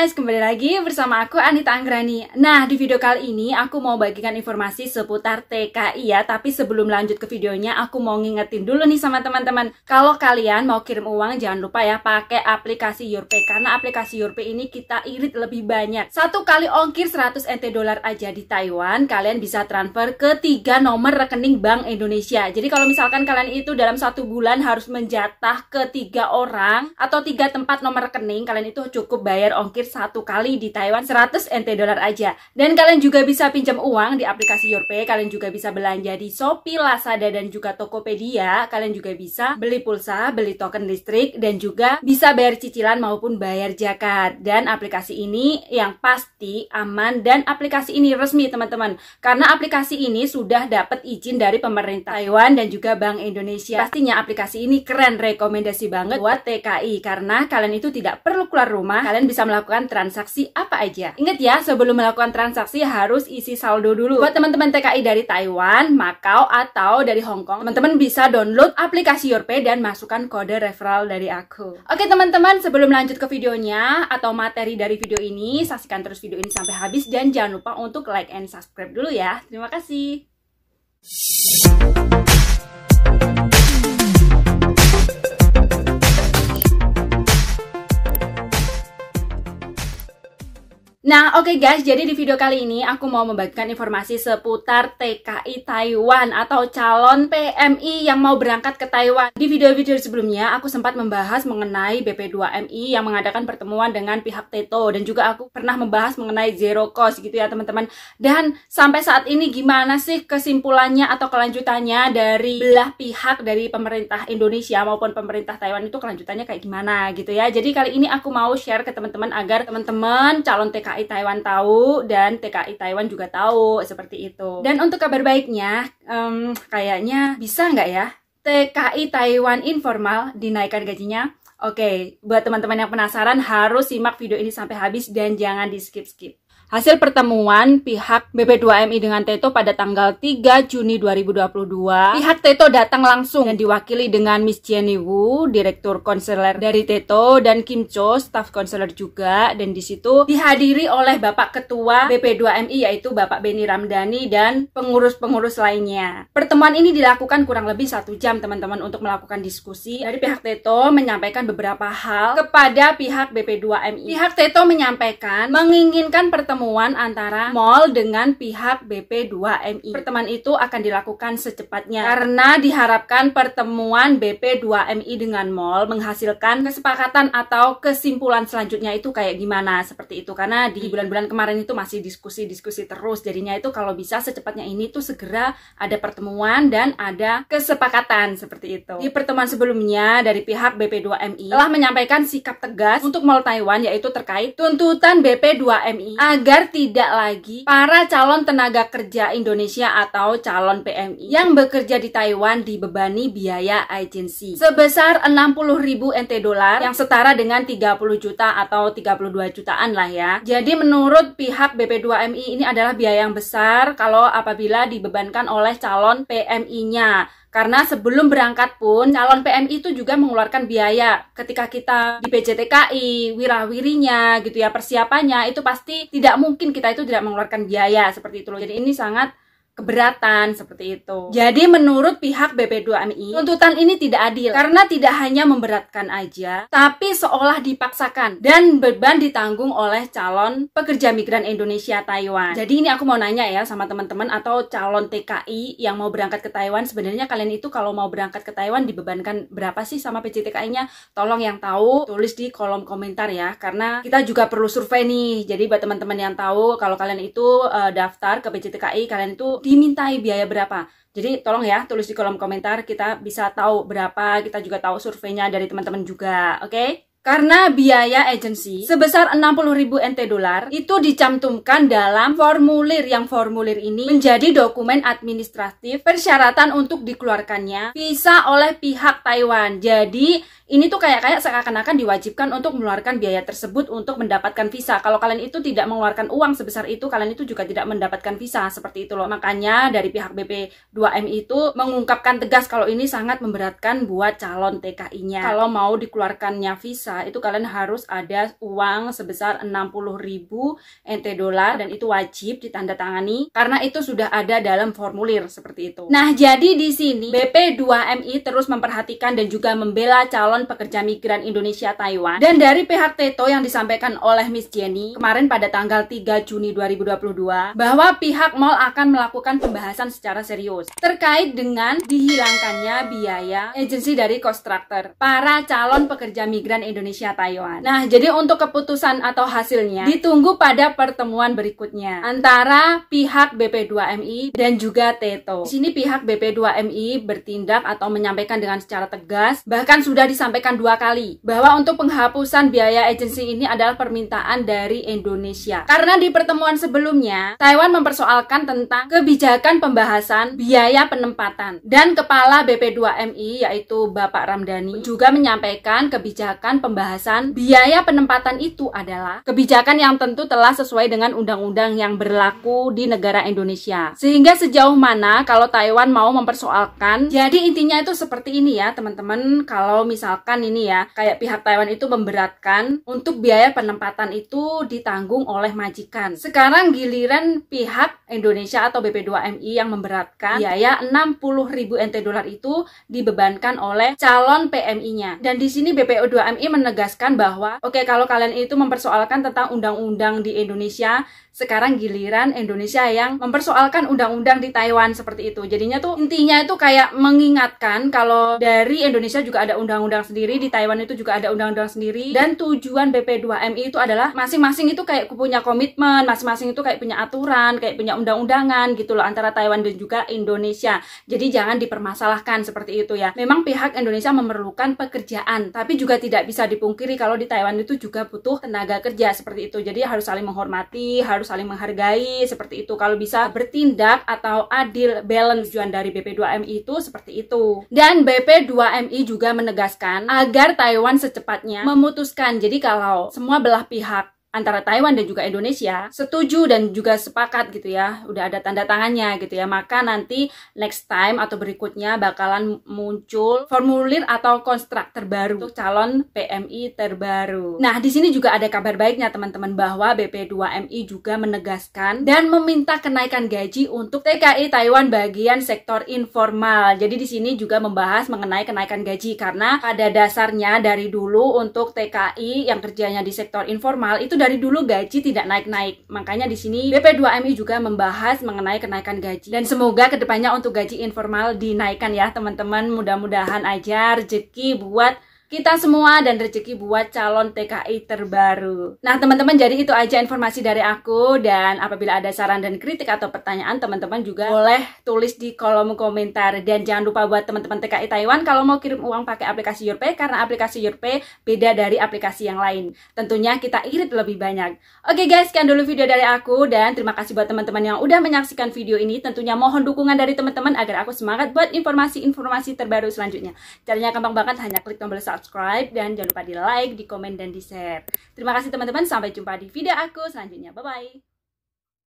guys, kembali lagi bersama aku Anita Anggrani. Nah, di video kali ini aku mau bagikan informasi seputar TKI ya. Tapi sebelum lanjut ke videonya, aku mau ngingetin dulu nih sama teman-teman. Kalau kalian mau kirim uang, jangan lupa ya pakai aplikasi YourPay. Karena aplikasi YourPay ini kita irit lebih banyak. Satu kali ongkir 100 NT dolar aja di Taiwan, kalian bisa transfer ke 3 nomor rekening Bank Indonesia. Jadi kalau misalkan kalian itu dalam 1 bulan harus menjatah ke 3 orang atau 3 tempat nomor rekening, kalian itu cukup bayar ongkir 1 kali di Taiwan 100 NT dolar aja. Dan kalian juga bisa pinjam uang di aplikasi YourPay. Kalian juga bisa belanja di Shopee, Lazada, dan juga Tokopedia. Kalian juga bisa beli pulsa, beli token listrik, dan juga bisa bayar cicilan maupun bayar zakat. Dan aplikasi ini yang pasti aman, dan aplikasi ini resmi teman-teman. Karena aplikasi ini sudah dapat izin dari pemerintah Taiwan dan juga Bank Indonesia. Pastinya aplikasi ini keren, rekomendasi banget buat TKI. Karena kalian itu tidak perlu keluar rumah, kalian bisa melakukan transaksi apa aja. Ingat ya, sebelum melakukan transaksi harus isi saldo dulu. Buat teman-teman TKI dari Taiwan, Macau, atau dari Hong Kong, teman-teman bisa download aplikasi YourPay dan masukkan kode referral dari aku. Oke teman-teman, sebelum lanjut ke videonya atau materi dari video ini, saksikan terus video ini sampai habis dan jangan lupa untuk like and subscribe dulu ya. Terima kasih. Nah, oke guys, jadi di video kali ini aku mau membagikan informasi seputar TKI Taiwan atau calon PMI yang mau berangkat ke Taiwan. Di video-video sebelumnya aku sempat membahas mengenai BP2MI yang mengadakan pertemuan dengan pihak TETO, dan juga aku pernah membahas mengenai zero cost gitu ya teman-teman. Dan sampai saat ini gimana sih kesimpulannya atau kelanjutannya dari belah pihak dari pemerintah Indonesia maupun pemerintah Taiwan, itu kelanjutannya kayak gimana gitu ya. Jadi kali ini aku mau share ke teman-teman agar teman-teman calon TKI Taiwan tahu dan TKI Taiwan juga tahu seperti itu. Dan untuk kabar baiknya, kayaknya bisa nggak ya TKI Taiwan informal dinaikkan gajinya? Oke, buat teman-teman yang penasaran harus simak video ini sampai habis dan jangan di skip-skip. Hasil pertemuan pihak BP2MI dengan TETO pada tanggal 3 Juni 2022. Pihak TETO datang langsung dan diwakili dengan Miss Jenny Wu, Direktur Konseler dari TETO, dan Kim Cho, Staff Konseler juga. Dan di situ dihadiri oleh Bapak Ketua BP2MI yaitu Bapak Benny Ramdhani dan pengurus-pengurus lainnya. Pertemuan ini dilakukan kurang lebih 1 jam teman-teman untuk melakukan diskusi. Dari pihak TETO menyampaikan beberapa hal kepada pihak BP2MI. Pihak TETO menyampaikan menginginkan pertemuan antara mall dengan pihak BP2MI. Pertemuan itu akan dilakukan secepatnya karena diharapkan pertemuan BP2MI dengan mall menghasilkan kesepakatan atau kesimpulan selanjutnya itu kayak gimana, seperti itu. Karena di bulan-bulan kemarin itu masih diskusi-diskusi terus, jadinya itu kalau bisa secepatnya ini tuh segera ada pertemuan dan ada kesepakatan seperti itu. Di pertemuan sebelumnya dari pihak BP2MI telah menyampaikan sikap tegas untuk mall Taiwan, yaitu terkait tuntutan BP2MI agar tidak lagi para calon tenaga kerja Indonesia atau calon PMI yang bekerja di Taiwan dibebani biaya agensi sebesar 60.000 NT dolar yang setara dengan 30 juta atau 32 jutaan lah ya. Jadi menurut pihak BP2MI ini adalah biaya yang besar kalau apabila dibebankan oleh calon PMI-nya. Karena sebelum berangkat pun calon PMI itu juga mengeluarkan biaya. Ketika kita di PJTKI, wirawirinya gitu ya, persiapannya itu pasti tidak mungkin kita itu tidak mengeluarkan biaya seperti itu loh. Jadi ini sangat keberatan seperti itu. Jadi menurut pihak BP2MI, tuntutan ini tidak adil karena tidak hanya memberatkan aja, tapi seolah dipaksakan dan beban ditanggung oleh calon pekerja migran Indonesia Taiwan. Jadi ini aku mau nanya ya sama teman-teman atau calon TKI yang mau berangkat ke Taiwan, sebenarnya kalian itu kalau mau berangkat ke Taiwan dibebankan berapa sih sama PJTKI-nya? Tolong yang tahu tulis di kolom komentar ya, karena kita juga perlu survei nih. Jadi buat teman-teman yang tahu kalau kalian itu daftar ke PJTKI, kalian itu dimintai biaya berapa. Jadi tolong ya tulis di kolom komentar, kita bisa tahu berapa, kita juga tahu surveinya dari teman-teman juga, oke? Karena biaya agensi sebesar 60.000 NT dolar itu dicantumkan dalam formulir, yang formulir ini menjadi dokumen administratif persyaratan untuk dikeluarkannya visa oleh pihak Taiwan. Jadi ini tuh kayak seakan-akan diwajibkan untuk mengeluarkan biaya tersebut untuk mendapatkan visa. Kalau kalian itu tidak mengeluarkan uang sebesar itu, kalian itu juga tidak mendapatkan visa, seperti itu loh. Makanya dari pihak BP2MI itu mengungkapkan tegas kalau ini sangat memberatkan buat calon TKI-nya. Kalau mau dikeluarkannya visa visa itu kalian harus ada uang sebesar 60.000 NT dolar, dan itu wajib ditandatangani karena itu sudah ada dalam formulir seperti itu. Nah, jadi di sini BP2MI terus memperhatikan dan juga membela calon pekerja migran Indonesia Taiwan. Dan dari pihak TETO yang disampaikan oleh Miss Jenny kemarin pada tanggal 3 Juni 2022 bahwa pihak mall akan melakukan pembahasan secara serius terkait dengan dihilangkannya biaya agensi dari kontraktor para calon pekerja migran Indonesia Taiwan. Nah, jadi untuk keputusan atau hasilnya ditunggu pada pertemuan berikutnya antara pihak BP2MI dan juga TETO. Di sini pihak BP2MI bertindak atau menyampaikan dengan secara tegas, bahkan sudah disampaikan 2 kali, bahwa untuk penghapusan biaya agensi ini adalah permintaan dari Indonesia. Karena di pertemuan sebelumnya, Taiwan mempersoalkan tentang kebijakan pembahasan biaya penempatan, dan Kepala BP2MI yaitu Bapak Ramdhani juga menyampaikan kebijakan pembahasan biaya penempatan itu adalah kebijakan yang tentu telah sesuai dengan undang-undang yang berlaku di negara Indonesia. Sehingga sejauh mana kalau Taiwan mau mempersoalkan, jadi intinya itu seperti ini ya teman-teman. Kalau misalkan ini ya, kayak pihak Taiwan itu memberatkan untuk biaya penempatan itu ditanggung oleh majikan. Sekarang giliran pihak Indonesia atau BP2MI yang memberatkan biaya 60.000 NT dolar itu dibebankan oleh calon PMI-nya. Dan di sini BP2MI menegaskan bahwa oke, kalau kalian itu mempersoalkan tentang undang-undang di Indonesia, sekarang giliran Indonesia yang mempersoalkan undang-undang di Taiwan seperti itu. Jadinya tuh intinya itu kayak mengingatkan kalau dari Indonesia juga ada undang-undang sendiri, di Taiwan itu juga ada undang-undang sendiri, dan tujuan BP2MI itu adalah masing-masing itu kayak punya komitmen, masing-masing itu kayak punya aturan, kayak punya undang-undangan gitu loh antara Taiwan dan juga Indonesia. Jadi jangan dipermasalahkan seperti itu ya. Memang pihak Indonesia memerlukan pekerjaan, tapi juga tidak bisa dipungkiri kalau di Taiwan itu juga butuh tenaga kerja seperti itu. Jadi harus saling menghormati, harus saling menghargai seperti itu. Kalau bisa bertindak atau adil, balance, tujuan dari BP2MI itu seperti itu. Dan BP2MI juga menegaskan agar Taiwan secepatnya memutuskan. Jadi kalau semua belah pihak antara Taiwan dan juga Indonesia setuju dan juga sepakat gitu ya, udah ada tanda tangannya gitu ya, maka nanti next time atau berikutnya bakalan muncul formulir atau kontrak terbaru untuk calon PMI terbaru. Nah, di sini juga ada kabar baiknya teman-teman, bahwa BP2MI juga menegaskan dan meminta kenaikan gaji untuk TKI Taiwan bagian sektor informal. Jadi di sini juga membahas mengenai kenaikan gaji, karena pada dasarnya dari dulu untuk TKI yang kerjanya di sektor informal itu dari dulu gaji tidak naik-naik. Makanya di sini BP2MI juga membahas mengenai kenaikan gaji. Dan semoga kedepannya untuk gaji informal dinaikkan ya teman-teman. Mudah-mudahan aja rezeki buat kita semua dan rezeki buat calon TKI terbaru. Nah teman-teman, jadi itu aja informasi dari aku, dan apabila ada saran dan kritik atau pertanyaan, teman-teman juga boleh tulis di kolom komentar. Dan jangan lupa buat teman-teman TKI Taiwan, kalau mau kirim uang pakai aplikasi YourPay, karena aplikasi YourPay beda dari aplikasi yang lain, tentunya kita irit lebih banyak. Oke guys, sekian dulu video dari aku, dan terima kasih buat teman-teman yang udah menyaksikan video ini. Tentunya mohon dukungan dari teman-teman agar aku semangat buat informasi-informasi terbaru selanjutnya. Caranya gampang banget, hanya klik tombol subscribe, dan jangan lupa di like, di komen, dan di share. Terima kasih teman-teman, sampai jumpa di video aku selanjutnya. Bye-bye.